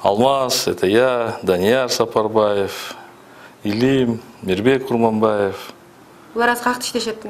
Алмаз, это я, Данияр Сапарбаев, Илим, Мирбек Курманбаев. Булар аз какты иштешет?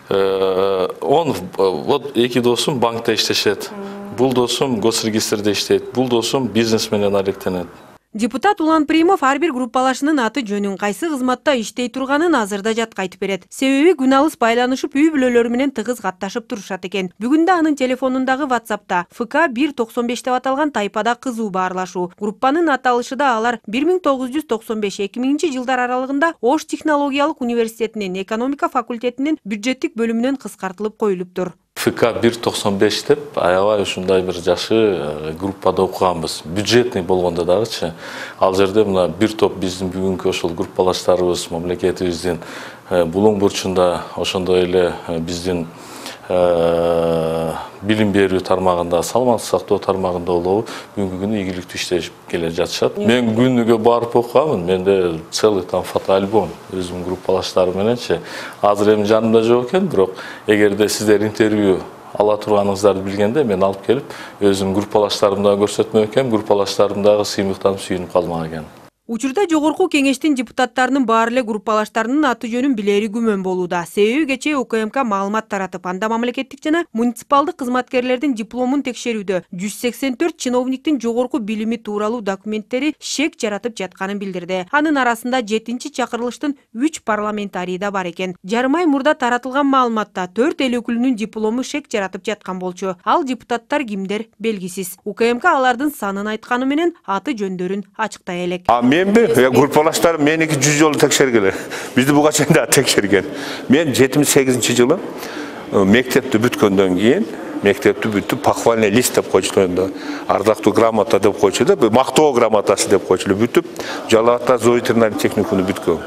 Вот эки досум банкта иштешет. Бул досум госрегистрде иштейт. Бул досум бизнес менен алектенет. Депутат Улан Приимов ар бир группалашынын аты жөнүн кайсы кызматта иштей турганын азырда жатка айтып берет. Себеби күн алыс байланышып үй бүлөлөрү менен тыгыз катташып турушат экен. Бүгүн да анын телефонундагы WhatsApp'та ФК 195 деп аталган тайпада кызуу баарлашуу. Группанын аталышы да алар 1995-2000 жылдар аралыгында Ош технологиялык университетинин экономика факультетинин бюджеттик бөлүмүнөн кыскартылып коюлуптур. ФК 195 деп аябай ушундай бир жакшы группада окуганбыз. Бюджетный болгондо дагычы. Ал жерде мына бир топ биздин бүгүнкү ошол группалаштарыбыз мамлекетибиздин булуң бурчунда ошондой эле биздин билим берүү тармагында, саламаттык сактоо тармагында болобу бүгүнкү күнү ийгиликтүү иштешип келе жатышат. Мен күнүгө барып окугамын. Менде целый там фотоальбом өзүмдүн группалаштарым мененчи. Азыр эми жанымда жок экен, бирок эгерде сиздер интервью ала турганыңыздарды билгенде мен алып келип өзүмдүн группалаштарымда көрсөтмөк экен, группалаштарымдагы сыймыктанып сүйүнүп калмак экен. Учурда жогорку кеңештин депутаттарынын баары эле группалаштарынын аты жөнүн билери күмөн болууда. Себеби кечээ УКМК маалымат таратып, анда мамлекеттик жана муниципалдык кызматкерлердин дипломун текшерүүдө 184 чиновниктин жогорку билими тууралуу документтери шек жаратып жатканын билдирди. Анын арасында 7-чакырылыштын 3 парламентарии да бар экен. Жарым ай мурда таратылган маалыматта 4 эл өкүлүнүн диплому шек жаратып жаткан болчу. Ал депутаттар кимдер белгисиз. УКМК алардын санын айтканы менен аты жөндөрүн ачыктай элек. Мен группалаштарым меники 100 жолу текшергеле. Бизди буга чейин да текшерген. Мен 78-жылы мектепти бүткөндөн кийин, мектепти бүтүп похвальный лист деп койчулар. Ардактуу грамота деп койчулар, мактоо грамотасы деп койчулар. Бүтүп Жалал Абад зооветеринарный техникумду бүткөм.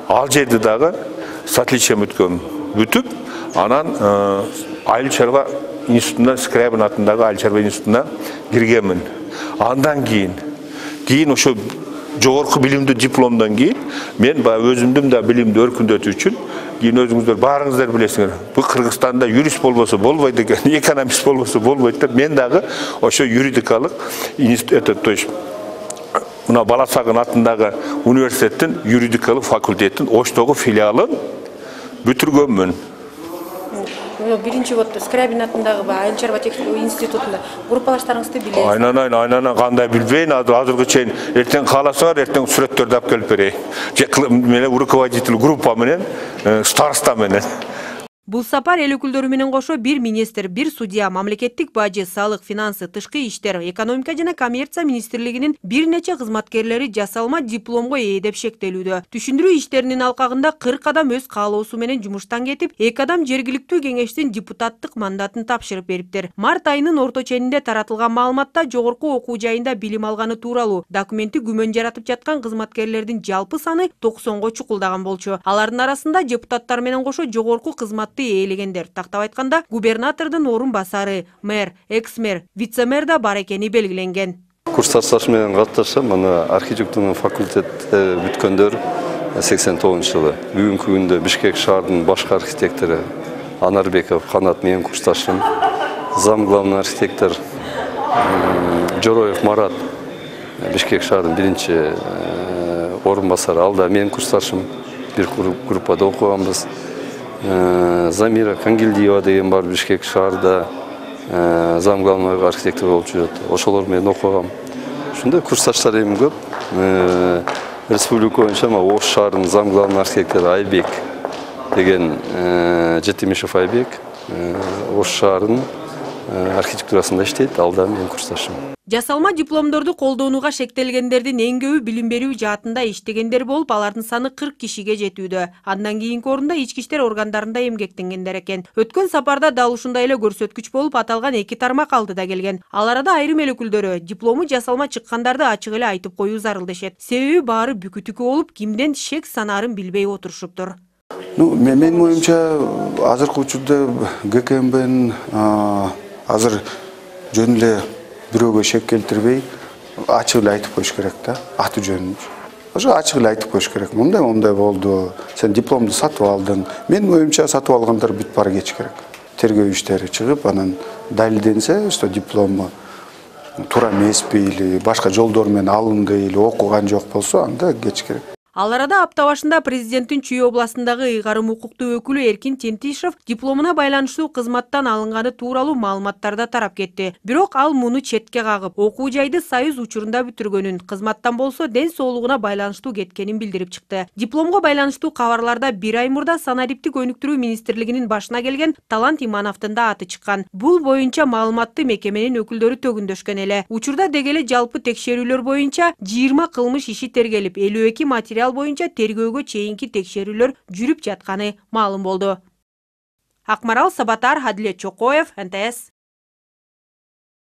Ал жерде дагы с отличием бүткөм. Бүтүп, анан Айыл чарба институтуна, Скрябин атындагы Айыл чарба институтуна киргенмин. Андан кийин ошо жогорку билимдүү дипломдон кийин мен өзүмдүн да билимди өркүндөтүү үчүн кийин өзүңүздөр баарыңыздар билесиңер. Бул Кыргызстанда юрист болбосо болбойт экен, экономист болбосо болбойт деп мен дагы ошо юридикалык институт, то есть мына Баласагын атындагы университеттин юридикалык факультеттин Оштогу филиалын бүтүргөнмүн. Биринчи вот Скрябин атындагы Айыл чарба институтунда группалаштарыңызды билесиз. Айнан кандай билбейм, азыркы чейин эртең кааласаңар, эртең сүрөттөрдү алып келип берейин. Менен руководитель группа менен, староста менен. Бул сапар эл өкүлдөрү менен кошо бир министр, бир судья, мамлекеттик бажы, салык, финансы, тышкы иштер, экономика жана коммерция министрлигинин бир нече кызматкерлери жасалма дипломго ээ деп шектелүүдө. Түшүндүрүү иштеринин алкагында 40 адам өз каалоосу менен жумуштан кетип, 2 адам жергиликтүү кеңештин депутаттык мандатын тапшырып бериптир. Март айынын орто ченинде таратылган маалыматта жогорку окуу жайында билим алганы тууралуу документи күмөн жаратып жаткан кызматкерлердин жалпы саны 90го чукулдаган болчу. Алардын арасында депутаттар менен кошо жогорку кызмат ээлегендер, тактап айтканда губернатордун орун басары, мэр, экс-мэр, вице-мэр да бар экени белгиленген. Курсташтар менен катташам, аны архитектурный факультет бүткөндөр 89-жылы. Бүгүнкү күндө Бишкек шаарынын башкы архитектору Анарбеков Канат менен курсташым. Зам главный архитектор Жороев Марат Бишкек шаарынын биринчи орун басары, ал да менин курсташым. Бир группада окуганбыз. Замира Кангелдиева деген бар Бишкек шаарда зам главный архитектор болуп жүрөт. Ошолор менен окугам. Ушундай курсташтар эми көп. Республика боюнча Ош шаарынын зам главный архитектору Айбек деген Жетимишев Айбек Ош шаарынын архитектурасында иштейт, ал да менин курсташым. Жасалма дипломдорду колдонууга шектелгендердин эң көбү билим берүү жаатында иштегендер болуп, алардын саны 40 кишиге жетүүдө. Андан кийинки орунда ички иштер органдарында эмгектенгендер экен. Өткөн сапарда дал ушундай эле көрсөткүч болуп, аталган 2 тармак алдыда келген. Ал арада айрым эл өкүлдөрү диплому жасалма чыккандарды ачык эле айтып коюу зарыл дешет. Себеби баары бүкүтүкү болуп, кимден шек санаарын билбей отурушуптур. Менин оюмча азыркы учурда ГКМБнин азыр жөн эле бирөөгө шек келтирбей ачык эле айтып коюш керек да, аты жөнүн. Ошо ачык эле айтып коюш керек. Мындай болду. Сен дипломду сатып алдың. Менин оюмча сатып алгандар бүт бара кеч керек. Тергөө иштери чыгып, анан далилденсе, что диплому туура эмеспи или башка жолдор менен алынды или окуган жок болсо анда кетиш керек. Ал арада апта башында президенттин Чүй областындагы ыйгарым укуктуу өкүлү Эркин Тентишев дипломуна байланыштуу кызматтан алынганы тууралуу маалыматтарды тарап кетти. Бирок ал муну четке кагып, окуу жайды Союз учурунда бүтүргөнүн, кызматтан болсо ден соолугуна байланыштуу кеткенин билдирип чыкты. Дипломго байланыштуу кабарларда 1 ай мурда санариптик өнүктүрүү министрлигинин башына келген Талант Имановдун да аты чыккан. Бул боюнча маалыматты мекеменин өкүлдөрү төгүндөшкөн эле. Учурда дегеле жалпы текшерүүлөр боюнча 20 кылмыш иши тергелип, 52 материал боюнча тергөөгө чейинки текшерүүлөр жүрүп жатканы маалым болду. Акмарал Сабатар, Адилет Чокоев, НТС.